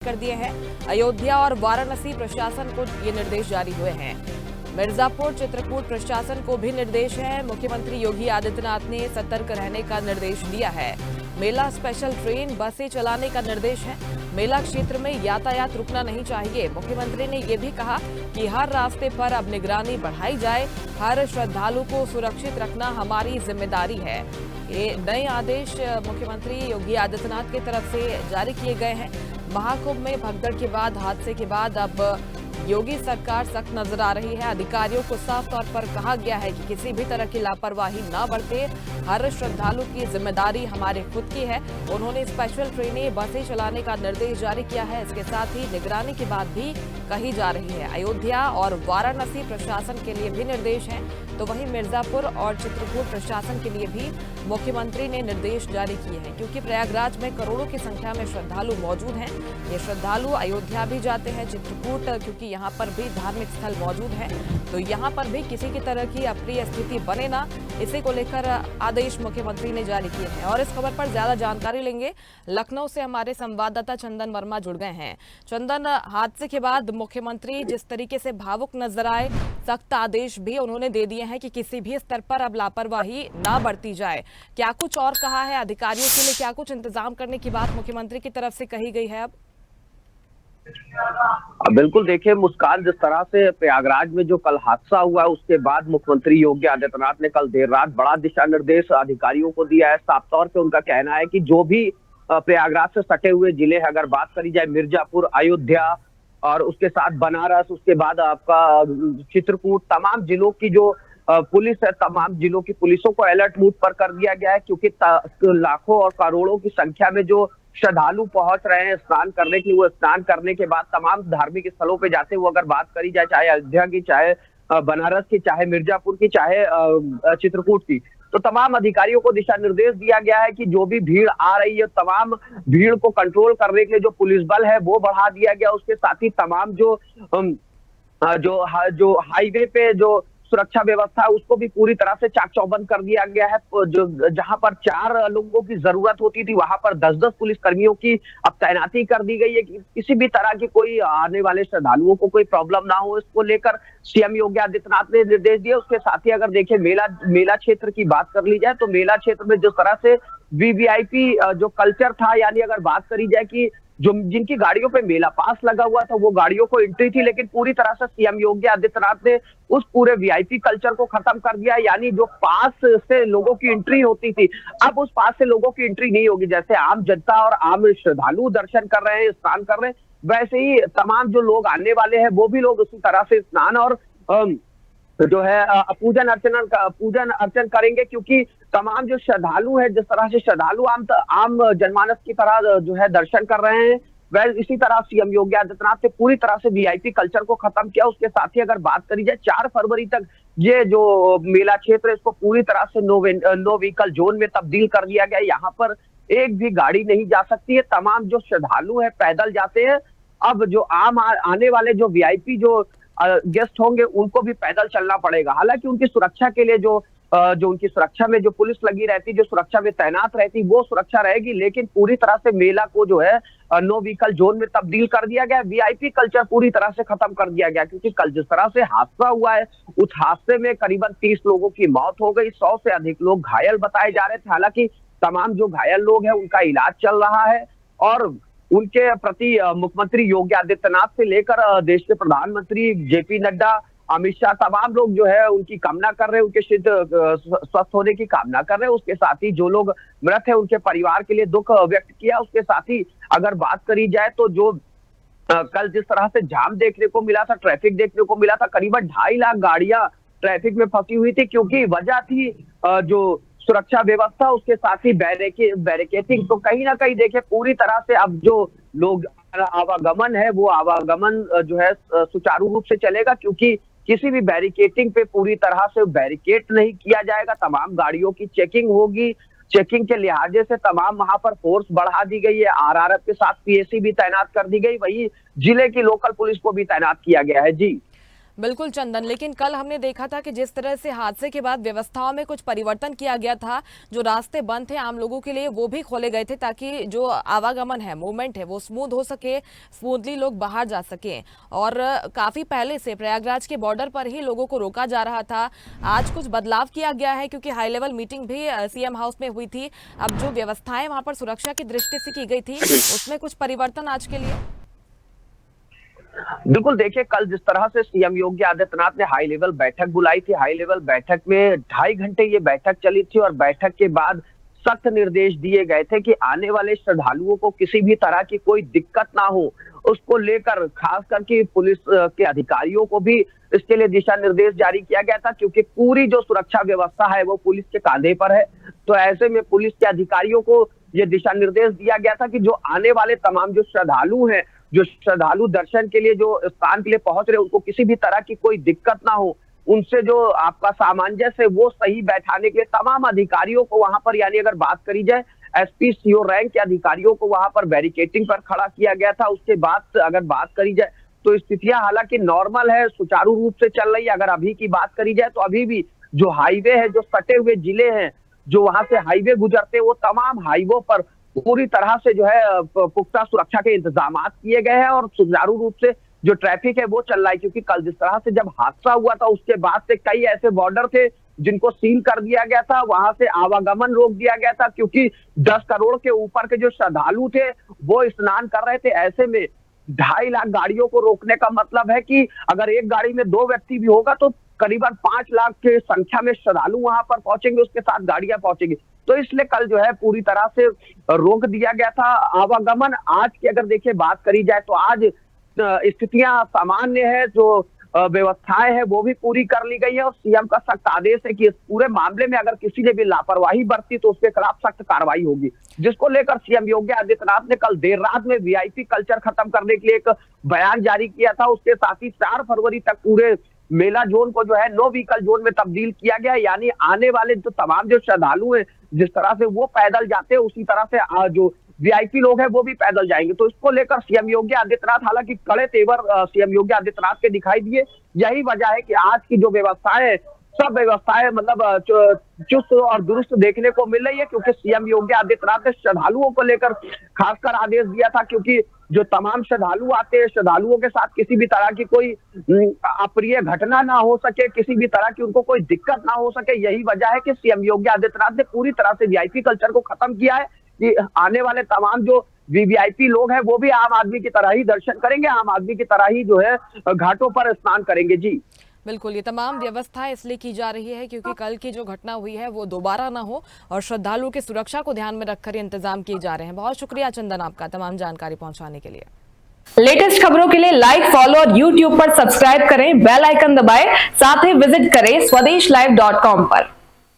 कर दिए हैं। अयोध्या और वाराणसी प्रशासन को ये निर्देश जारी हुए हैं। मिर्जापुर चित्रकूट प्रशासन को भी निर्देश है। मुख्यमंत्री योगी आदित्यनाथ ने सतर्क रहने का निर्देश दिया है। मेला स्पेशल ट्रेन बसें चलाने का निर्देश है। मेला क्षेत्र में यातायात रुकना नहीं चाहिए। मुख्यमंत्री ने ये भी कहा कि हर रास्ते पर अब निगरानी बढ़ाई जाए। हर श्रद्धालु को सुरक्षित रखना हमारी जिम्मेदारी है। ये नए आदेश मुख्यमंत्री योगी आदित्यनाथ की तरफ से जारी किए गए हैं। महाकुंभ में भगदड़ के बाद हादसे के बाद अब योगी सरकार सख्त नजर आ रही है। अधिकारियों को साफ तौर पर कहा गया है कि किसी भी तरह की लापरवाही न बरते। हर श्रद्धालु की जिम्मेदारी हमारे खुद की है। उन्होंने स्पेशल ट्रेनें बसें चलाने का निर्देश जारी किया है। इसके साथ ही निगरानी की बात भी कही जा रही है। अयोध्या और वाराणसी प्रशासन के लिए भी निर्देश हैं, तो वहीं मिर्जापुर और चित्रकूट प्रशासन के लिए भी मुख्यमंत्री ने निर्देश जारी किए हैं, क्योंकि प्रयागराज में करोड़ों की संख्या में श्रद्धालु मौजूद हैं। ये श्रद्धालु अयोध्या भी जाते हैं, चित्रकूट, क्योंकि यहाँ पर भी धार्मिक स्थल मौजूद है, तो यहाँ पर भी किसी की तरह की अप्रिय स्थिति बने ना, इसी को लेकर आदेश मुख्यमंत्री ने जारी किए हैं। और इस खबर पर ज्यादा जानकारी लेंगे, लखनऊ से हमारे संवाददाता चंदन वर्मा जुड़ गए हैं। चंदन, हादसे के बाद मुख्यमंत्री जिस तरीके से भावुक नजर आए, सख्त आदेश भी उन्होंने दे दिए हैं कि किसी भी स्तर पर अब लापरवाही ना बरती जाए। क्या कुछ और कहा है अधिकारियों के लिए, क्या कुछ इंतजाम करने की बात मुख्यमंत्री की तरफ से कही गई है? अब बिल्कुल, देखिए मुस्कान, जिस तरह से प्रयागराज में जो कल हादसा हुआ है उसके बाद मुख्यमंत्री योगी आदित्यनाथ ने कल देर रात बड़ा दिशा निर्देश अधिकारियों को दिया है। साफ तौर पे उनका कहना है कि जो भी प्रयागराज से सटे हुए जिले हैं, अगर बात करी जाए मिर्जापुर, अयोध्या और उसके साथ बनारस, उसके बाद आपका चित्रकूट, तमाम जिलों की जो पुलिस है, तमाम जिलों की पुलिसों को अलर्ट मोड पर कर दिया गया है, क्योंकि लाखों और करोड़ों की संख्या में जो श्रद्धालु पहुंच रहे हैं स्नान करने के लिए, वो स्नान करने के बाद तमाम धार्मिक स्थलों पे जाते हुए अगर बात करी जाए, चाहे अयोध्या की, चाहे बनारस की, चाहे मिर्जापुर की, चाहे चित्रकूट की, तो तमाम अधिकारियों को दिशा निर्देश दिया गया है कि जो भी भीड़ आ रही है, तमाम भीड़ को कंट्रोल करने के लिए जो पुलिस बल है वो बढ़ा दिया गया। उसके साथ ही तमाम जो हाईवे पे जो सुरक्षा व्यवस्था है उसको भी पूरी तरह से चाक चौबंद कर दिया गया है। जो जहां पर 4 लोगों की जरूरत होती थी, वहां पर 10-10 पुलिस कर्मियों की अब तैनाती कर दी गई है कि किसी भी तरह की कोई आने वाले श्रद्धालुओं को कोई प्रॉब्लम ना हो। इसको लेकर सीएम योगी आदित्यनाथ ने निर्देश दिए। उसके साथ ही अगर देखें मेला क्षेत्र की बात कर ली जाए, तो मेला क्षेत्र में जिस तरह से वीवीआईपी जो कल्चर था, यानी अगर बात करी जाए कि जो जिनकी गाड़ियों पे मेला पास लगा हुआ था वो गाड़ियों को एंट्री थी, लेकिन पूरी तरह से सीएम योगी आदित्यनाथ ने उस पूरे वीआईपी कल्चर को खत्म कर दिया। यानी जो पास से लोगों की एंट्री होती थी, अब उस पास से लोगों की एंट्री नहीं होगी। जैसे आम जनता और आम श्रद्धालु दर्शन कर रहे हैं, स्नान कर रहे हैं, वैसे ही तमाम जो लोग आने वाले हैं वो भी लोग उसी तरह से स्नान और जो है पूजन अर्चन करेंगे, क्योंकि तमाम जो श्रद्धालु है, जिस तरह से श्रद्धालु आम जनमानस की तरह जो है दर्शन कर रहे हैं, वह इसी तरह सीएम योगी आदित्यनाथ ने पूरी तरह से वीआईपी कल्चर को खत्म किया। उसके साथ ही अगर बात करी जाए, 4 फरवरी तक ये जो मेला क्षेत्र है इसको पूरी तरह से नो व्हीकल जोन में तब्दील कर दिया गया। यहाँ पर एक भी गाड़ी नहीं जा सकती है। तमाम जो श्रद्धालु है पैदल जाते हैं। अब जो आने वाले जो वीआईपी जो गेस्ट होंगे उनको भी पैदल चलना पड़ेगा। हालांकि उनकी सुरक्षा के लिए जो उनकी सुरक्षा में जो पुलिस लगी रहती, जो सुरक्षा में तैनात रहती, वो सुरक्षा रहेगी, लेकिन पूरी तरह से मेला को जो है नो व्हीकल जोन में तब्दील कर दिया गया। वीआईपी कल्चर पूरी तरह से खत्म कर दिया गया, क्योंकि कल जिस तरह से हादसा हुआ है उस हादसे में करीबन 30 लोगों की मौत हो गई, 100 से अधिक लोग घायल बताए जा रहे थे। हालांकि तमाम जो घायल लोग हैं उनका इलाज चल रहा है और उनके प्रति मुख्यमंत्री योगी आदित्यनाथ से लेकर देश के प्रधानमंत्री जेपी नड्डा, अमित शाह, तमाम लोग जो है उनकी कामना कर रहे हैं, उनके स्वस्थ होने की कामना कर रहे हैं। उसके साथ ही जो लोग मृत है उनके परिवार के लिए दुख व्यक्त किया। उसके साथ ही अगर बात करी जाए तो जो कल जिस तरह से जाम देखने को मिला था, ट्रैफिक देखने को मिला था, करीबन 2.5 लाख गाड़ियां ट्रैफिक में फंसी हुई थी, क्योंकि वजह थी जो सुरक्षा व्यवस्था, उसके साथ ही बैरिकेटिंग। तो कहीं ना कहीं देखिए पूरी तरह से अब जो लोग आवागमन है वो आवागमन जो है सुचारू रूप से चलेगा, क्योंकि किसी भी बैरिकेटिंग पे पूरी तरह से बैरिकेड नहीं किया जाएगा। तमाम गाड़ियों की चेकिंग होगी। चेकिंग के लिहाजे से तमाम वहां पर फोर्स बढ़ा दी गई है। आरआरएफ के साथ पीएसी भी तैनात कर दी गई, वही जिले की लोकल पुलिस को भी तैनात किया गया है। जी बिल्कुल चंदन, लेकिन कल हमने देखा था कि जिस तरह से हादसे के बाद व्यवस्थाओं में कुछ परिवर्तन किया गया था, जो रास्ते बंद थे आम लोगों के लिए वो भी खोले गए थे ताकि जो आवागमन है, मूवमेंट है, वो स्मूथ हो सके, स्मूथली लोग बाहर जा सकें। और काफी पहले से प्रयागराज के बॉर्डर पर ही लोगों को रोका जा रहा था। आज कुछ बदलाव किया गया है क्योंकि हाई लेवल मीटिंग भी सीएम हाउस में हुई थी। अब जो व्यवस्थाएं वहां पर सुरक्षा की दृष्टि से की गई थी उसमें कुछ परिवर्तन आज के लिए। बिल्कुल, देखिए कल जिस तरह से सीएम योगी आदित्यनाथ ने हाई लेवल बैठक बुलाई थी, हाई लेवल बैठक में 2.5 घंटे ये बैठक चली थी और बैठक के बाद सख्त निर्देश दिए गए थे कि आने वाले श्रद्धालुओं को किसी भी तरह की कोई दिक्कत ना हो, उसको लेकर खास करके पुलिस के अधिकारियों को भी इसके लिए दिशा निर्देश जारी किया गया था, क्योंकि पूरी जो सुरक्षा व्यवस्था है वो पुलिस के कांधे पर है। तो ऐसे में पुलिस के अधिकारियों को ये दिशा निर्देश दिया गया था कि जो आने वाले तमाम जो श्रद्धालु हैं, जो श्रद्धालु दर्शन के लिए जो स्थान के लिए पहुंच रहे हैं, उनको किसी भी तरह की कोई दिक्कत ना हो, उनसे जो आपका सामंजस्य है वो सही बैठाने के लिए तमाम अधिकारियों को वहां पर, यानी अगर बात करी जाए एसपी सीओ रैंक के अधिकारियों को वहां पर बैरिकेटिंग पर खड़ा किया गया था। उसके बाद अगर बात करी जाए तो स्थितियां हालांकि नॉर्मल है, सुचारू रूप से चल रही है। अगर अभी की बात करी जाए तो अभी भी जो हाईवे है, जो सटे हुए जिले हैं, जो वहां से हाईवे गुजरते हैं, वो तमाम हाईवे पर पूरी तरह से जो है पुख्ता सुरक्षा के इंतजाम किए गए हैं और सुचारू रूप से जो ट्रैफिक है वो चल रहा है। क्योंकि कल जिस तरह से जब हादसा हुआ था उसके बाद से कई ऐसे बॉर्डर थे जिनको सील कर दिया गया था, वहां से आवागमन रोक दिया गया था, क्योंकि 10 करोड़ के ऊपर के जो श्रद्धालु थे वो स्नान कर रहे थे। ऐसे में 2.5 लाख गाड़ियों को रोकने का मतलब है कि अगर एक गाड़ी में 2 व्यक्ति भी होगा तो करीबन 5 लाख की संख्या में श्रद्धालु वहां पर पहुंचेंगे, उसके साथ गाड़ियां पहुंचेंगी। तो इसलिए कल जो है पूरी तरह से रोक दिया गया था आवागमन। आज की अगर देखिए बात करी जाए तो आज स्थितियां सामान्य है, जो व्यवस्थाएं हैं वो भी पूरी कर ली गई है और सीएम का सख्त आदेश है कि इस पूरे मामले में अगर किसी ने भी लापरवाही बरती तो उसके खिलाफ सख्त कार्रवाई होगी, जिसको लेकर सीएम योगी आदित्यनाथ ने कल देर रात में वीआईपी कल्चर खत्म करने के लिए एक बयान जारी किया था। उसके साथ ही 4 फरवरी तक पूरे मेला जोन को जो है नो व्हीकल जोन में तब्दील किया गया, यानी आने वाले जो तमाम जो श्रद्धालु हैं जिस तरह से वो पैदल जाते हैं उसी तरह से जो वीआईपी लोग हैं वो भी पैदल जाएंगे। तो इसको लेकर सीएम योगी आदित्यनाथ हालांकि कड़े तेवर सीएम योगी आदित्यनाथ के दिखाई दिए। यही वजह है कि आज की जो व्यवस्थाएं, सब व्यवस्थाएं मतलब चुस्त और दुरुस्त देखने को मिल रही है, क्योंकि सीएम योगी आदित्यनाथ ने श्रद्धालुओं को लेकर खासकर आदेश दिया था, क्योंकि जो तमाम श्रद्धालु आते हैं, श्रद्धालुओं के साथ किसी भी तरह की कोई अप्रिय घटना ना हो सके, किसी भी तरह की उनको कोई दिक्कत ना हो सके। यही वजह है कि सीएम योगी आदित्यनाथ ने पूरी तरह से वीआईपी कल्चर को खत्म किया है कि आने वाले तमाम जो वीवीआईपी लोग हैं वो भी आम आदमी की तरह ही दर्शन करेंगे, आम आदमी की तरह ही जो है घाटों पर स्नान करेंगे। जी बिल्कुल, ये तमाम व्यवस्थाएं इसलिए की जा रही है क्योंकि कल की जो घटना हुई है वो दोबारा ना हो और श्रद्धालुओं की सुरक्षा को ध्यान में रखकर इंतजाम किए जा रहे हैं। बहुत शुक्रिया चंदन आपका तमाम जानकारी पहुंचाने के लिए। लेटेस्ट खबरों के लिए लाइक, फॉलो और यूट्यूब पर सब्सक्राइब करें, बेल आइकन दबाएं, साथ ही विजिट करें swedishlive.com पर।